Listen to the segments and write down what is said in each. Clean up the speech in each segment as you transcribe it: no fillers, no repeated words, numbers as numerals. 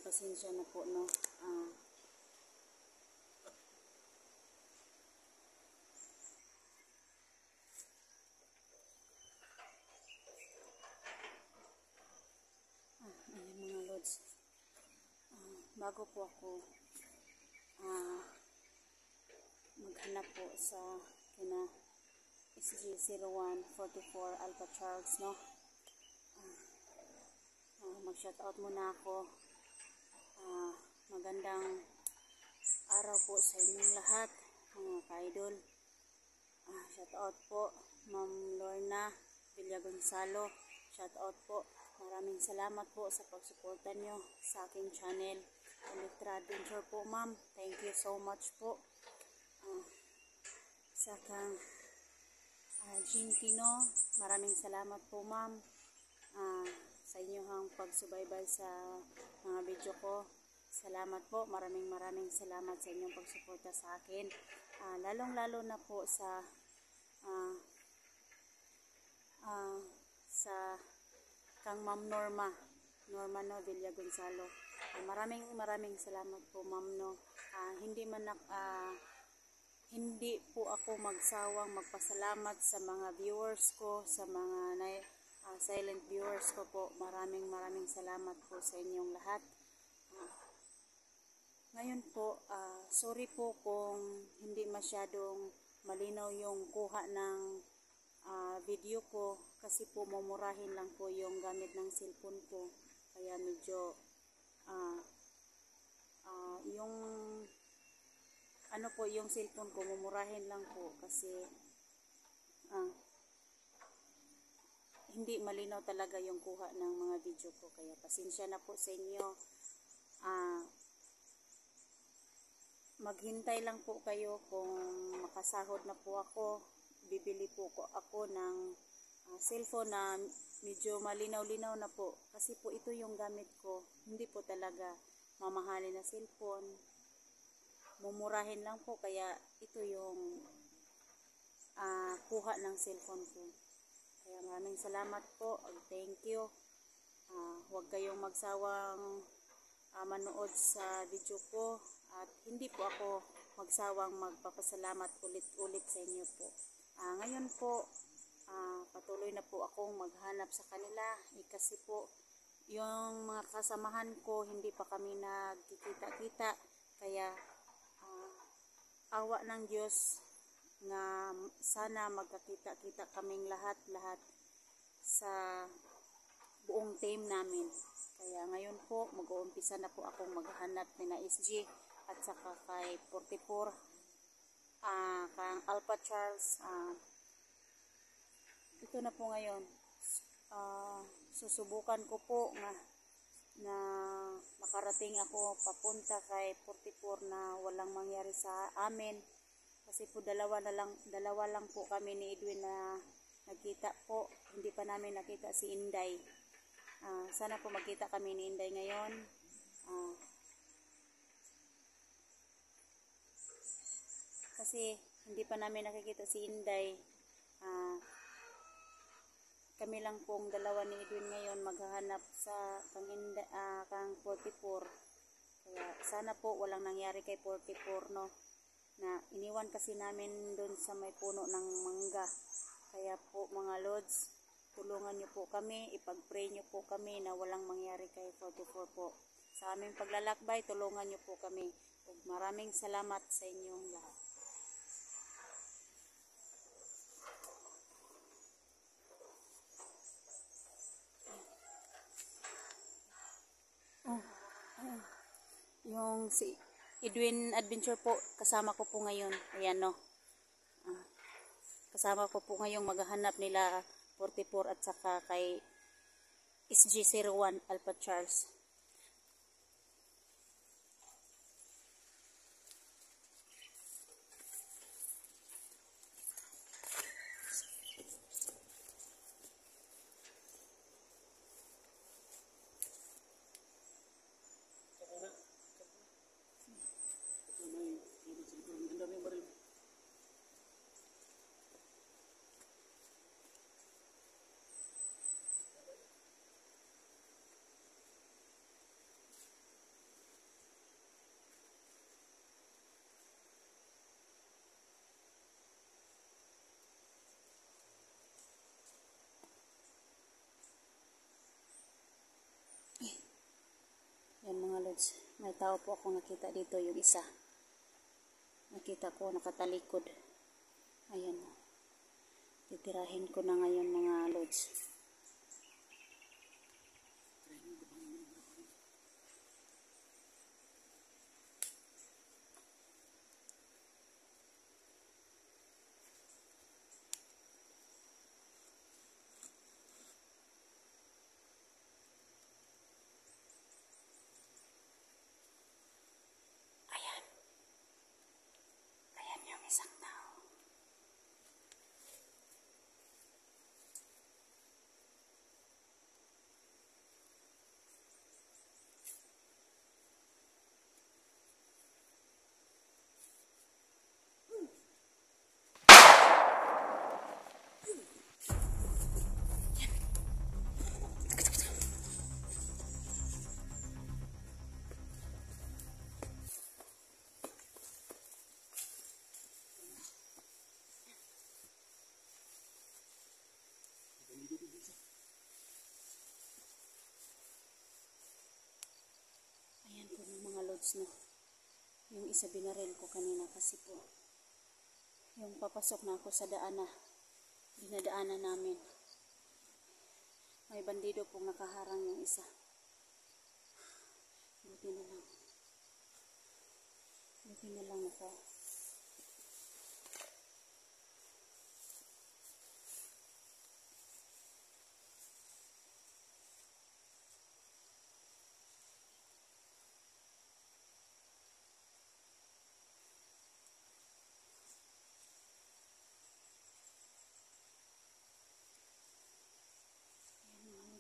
pasensya na po, no. Ayan mga lods. Bago po ako maghanap po sa kina SG0144 Alpha Charles, no. Mag-shoutout muna ako. Magandang araw po sa inyong lahat, mga ka-idol. Shoutout po Ma'am Lorna Villagonzalo. Shoutout po. Maraming salamat po sa pagsuporta nyo sa aking channel, Electra Adventure po, ma'am. Thank you so much po. Sa kang Jean Tino, maraming salamat po, ma'am. Sa inyong pagsubaybay sa mga video ko. Salamat po. Maraming salamat sa inyong pagsuporta sa akin. Lalong-lalo na po sa kang Ma'am Norma no Villagonzalo. Maraming salamat po, ma'am, no. Hindi po ako magsawang magpasalamat sa mga viewers ko, sa mga silent viewers ko po. Maraming salamat po sa inyong lahat. Ngayon po, sorry po kung hindi masyadong malinaw yung kuha ng video ko, kasi po mumurahin lang po yung gamit ng cellphone ko, kaya medyo yung cellphone ko mumurahin lang po, kasi hindi malinaw talaga yung kuha ng mga video ko, kaya pasensya na po sa inyo. Maghintay lang po kayo. Kung makasahod na po ako, bibili po ako ng cellphone na medyo malinaw-linaw na po, kasi po ito yung gamit ko. Hindi po talaga mamahalin na cellphone, mumurahin lang po, kaya ito yung kuha ng cellphone ko. Kaya maraming salamat po. Thank you. Huwag kayong magsawang manood sa video ko, at hindi po ako magsawang magpapasalamat ulit-ulit sa inyo po. Ngayon po, patuloy na po akong maghanap sa kanila, kasi po yung mga kasamahan ko hindi pa kami nagkikita-kita, kaya awa ng Diyos nga sana magkakita-kita kaming lahat sa buong team namin. Kaya ngayon po, mag-uumpisa na po akong maghanap ni na SG at saka kay 44 kang Alpha Charles. Ito na po ngayon. Susubukan ko po na makarating ako papunta kay 44 na walang mangyari sa amin, kasi po dalawa lang po kami ni Edwin na nagkita po. Hindi pa namin nakita si Inday. Sana po magkita kami ni Inday ngayon. Kasi hindi pa namin nakikita si Inday. Kami lang pong dalawa ni Edwin ngayon maghahanap sa kang 44. Kaya sana po walang nangyari kay 44, no, na iniwan kasi namin doon sa may puno ng mangga. Kaya po mga lods, tulungan niyo po kami, ipag-pray niyo po kami na walang mangyari kay 44 po. Sa aming paglalakbay, tulungan niyo po kami. Maraming salamat sa inyong lahat. Yung si Edwin Adventure po, kasama ko po ngayon. Ayan, no. Kasama ko po ngayong maghahanap nila 44 at saka kay SG01 Alpha Charles. May tao po akong nakita dito, yung isa. Nakita ko nakatalikod. Ayan. Titirahin ko na ngayon mga lods. Isang tao. Ayan po ng mga lods, no. Yung isa binaril ko kanina kasi po yung papasok na ako sa daan na dinadaanan namin. May bandido pong nakaharang yung isa. Buti na lang. Buti na lang ako.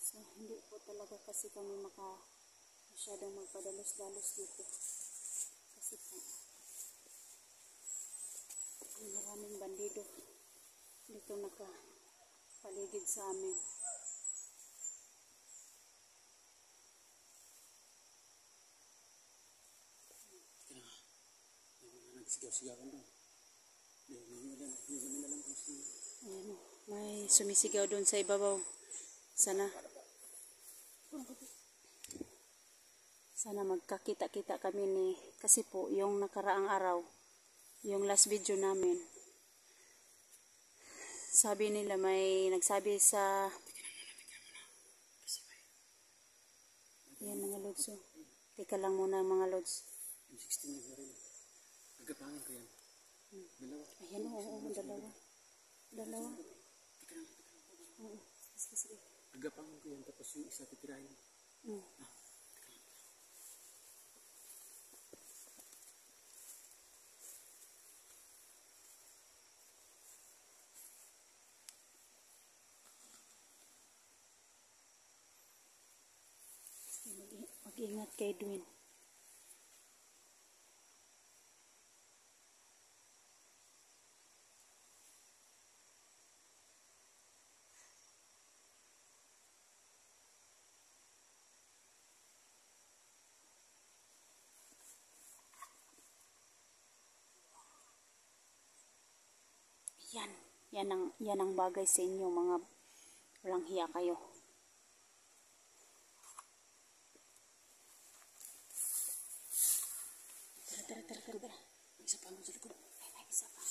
So, hindi po talaga kasi kami masyadong magpadalos-dalos dito. Kasi po, maraming bandido dito nakapaligid sa amin. Nagsigaw-sigawan doon. Ayan o, may sumisigaw doon sa ibabaw. Sana magkakita-kita kami kasi po yung nakaraang araw, yung last video namin, sabi nila may nagsabi sa yan mga lods. So, teka lang muna mga lods. M16 na rin. Agapangin ko yan. Dalawa. Ayan o, dalawa. Oo, sige. Agapangin ko yan tapos yung isa titirahin. Mag-ingat kay Edwin. Yan ang bagay sa inyo mga walang hiya kayo. Tara. May isa pa mo sa likod. May isa pa.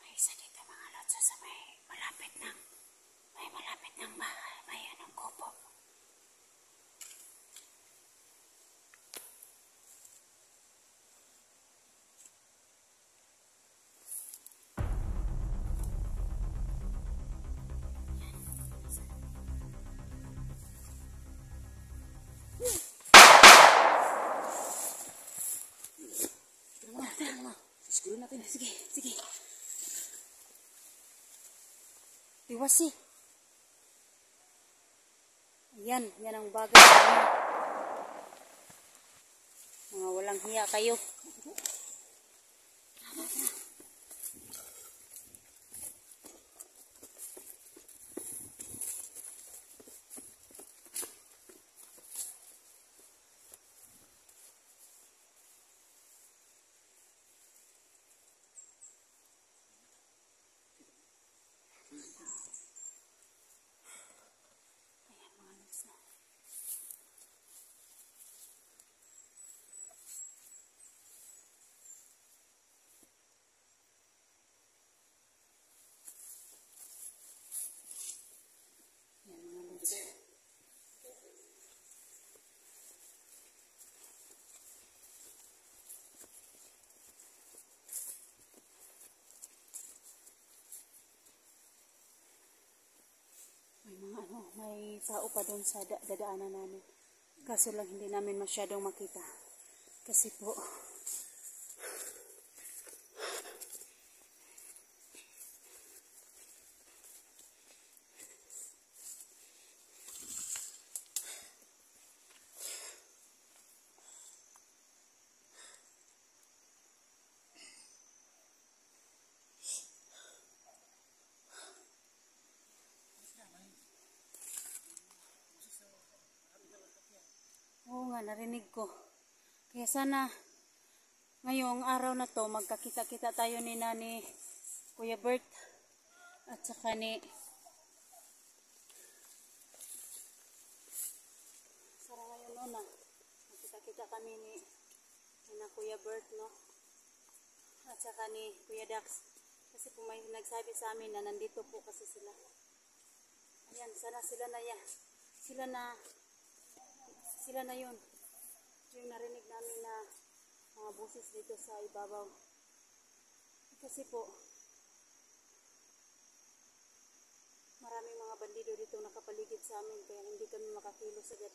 May isa dito mga lods sa may malapit ng bahay. May anong kubo. Siguro natin. Sige. Tiwasi. Yan ang bagay sa inyo. Mga walang hiya kayo. may tao pa doon sa dadaanan namin. Kaso lang hindi namin masyadong makita. Kasi po, oo nga, narinig ko. Kaya sana ngayong araw na to magkakita-kita tayo ni Kuya Bert at saka ni Sara ngayon na magkita-kita kami ni Kuya Bert, no? At saka ni Kuya Dax. Kasi po may nagsabi sa amin na nandito po kasi sila. Ayan, sana sila na yan. Sila na yun. Yung narinig namin na mga boses dito sa ibabaw. Kasi po, maraming mga bandido dito nakapaligid sa amin kaya hindi kami makakilos agad.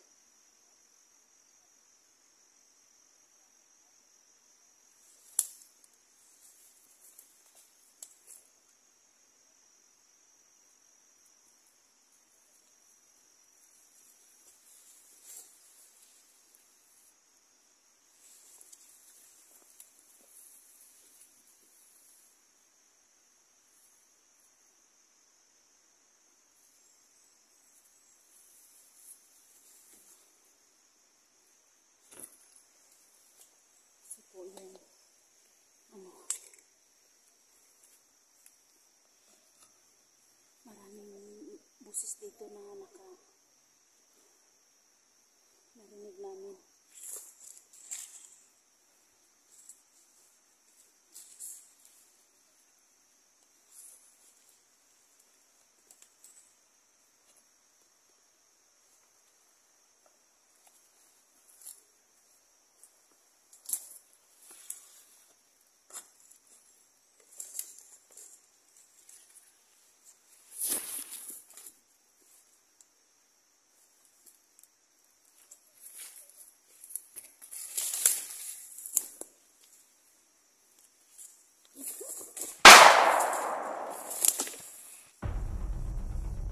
Po yan. Maraming busis dito na narinig namin.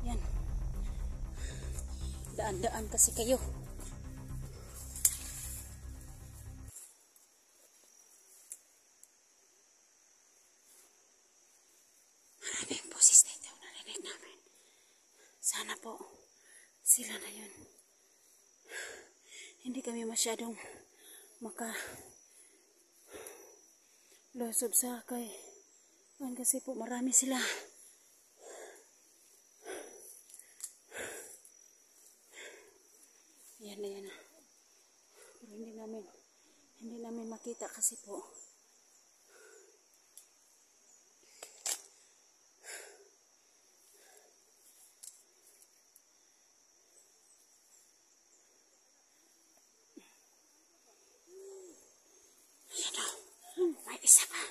Yan. Daan-daan kasi kayo. Maraming boses dito narinig namin. Sana po sila na yun. Hindi kami masyadong losob sa kasi po marami sila. Yan na yan. Pero hindi namin makita kasi po may isa pa.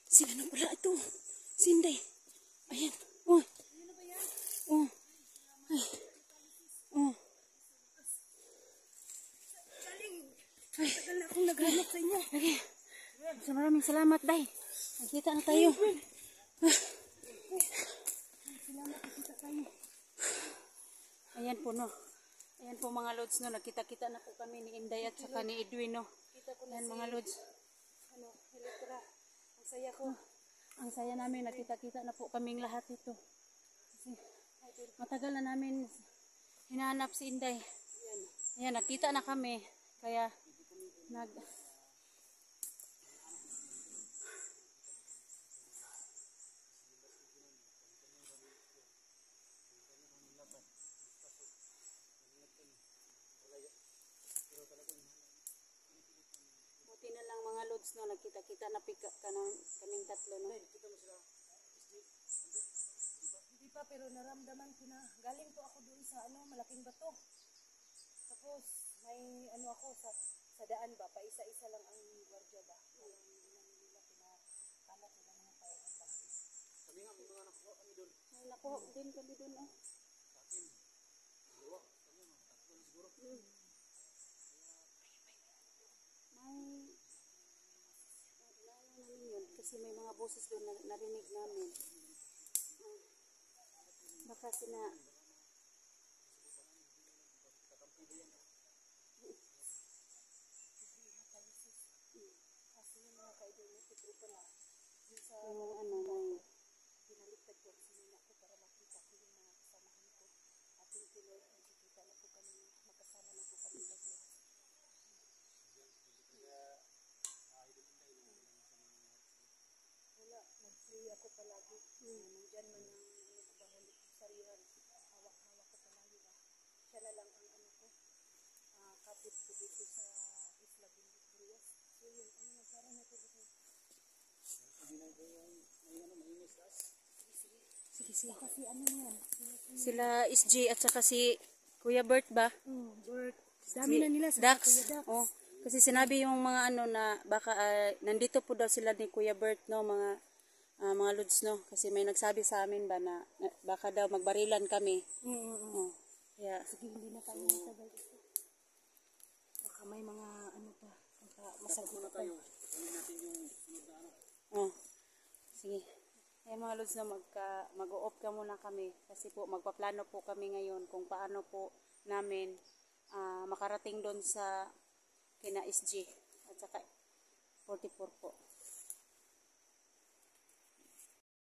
Sila na pala ito. Sinday. Ayan. Oh. Oh. Ay. Oh. Ay. Tagal na akong naghanap sa inyo. Okay. So, maraming salamat, Day. Nakita na tayo. Salamat, nakita tayo. Ayan po, no. Ayan po mga lods, no. Nakita-kita na po kami ni Inday at saka ni Edwin, no. Ayan mga lods. Hello, tara. Ang saya ko. Ang saya namin, nakita-kita na po kaming lahat ito. Kasi, Matagal na namin hinahanap si Inday. Ayan, nakita na kami. Kaya buti na lang mga lods no, nagkita-kita na pick up ka ng kaming tatlo no. Hindi pa, pero naramdaman ko na galing po ako doon sa malaking bato. Tapos may ako sa daan ba, paisa-isa lang ang gwardiya ba. Walang nila pinakalat nila mga tao ba. Kami nga, may mga nakuha kami doon. May nakuha din kami dun oh. Sa akin, dalawa. Kanya, mga tatlo na siguro. May namin yun kasi may mga boses doon na narinig namin. Baka sina Kasi yung mga kaibigan ko po na yung sa yung pinaliktad ko ang sinina ko para makita ko yung mga kasamahan ko. Ating Lord, nakikita na po kami na magkasama na po kami lahat. Wala, nag-pray ako palagi. Nandyan man ang bahalik ko sarihan. Hawak-hawak ko palagi ba. Siya na lang ang ko. Kapit ko dito sa Isla Burias. So yun, nagkaroon na po dito. Hindi na ko yung may misas. Sige, sige. Kasi yan. sila SG at saka si Kuya Bert ba? Bert. Dami na nila sa Dax. Kuya Dax. Oh, kasi sinabi yung mga na baka nandito po daw sila ni Kuya Bert no, mga lods no, kasi may nagsabi sa amin ba na baka daw magbarilan kami. Oh, kaya Sige, hindi na tayo matagal dito. Baka may mga pa. Baka masagot Muna pa. tayo. Kunin natin yung sunod na oh. Sige. Ay mga lods na mag-o-off ka muna kami kasi po magpaplano po kami ngayon kung paano po namin makarating doon sa kina SG at saka 44 po.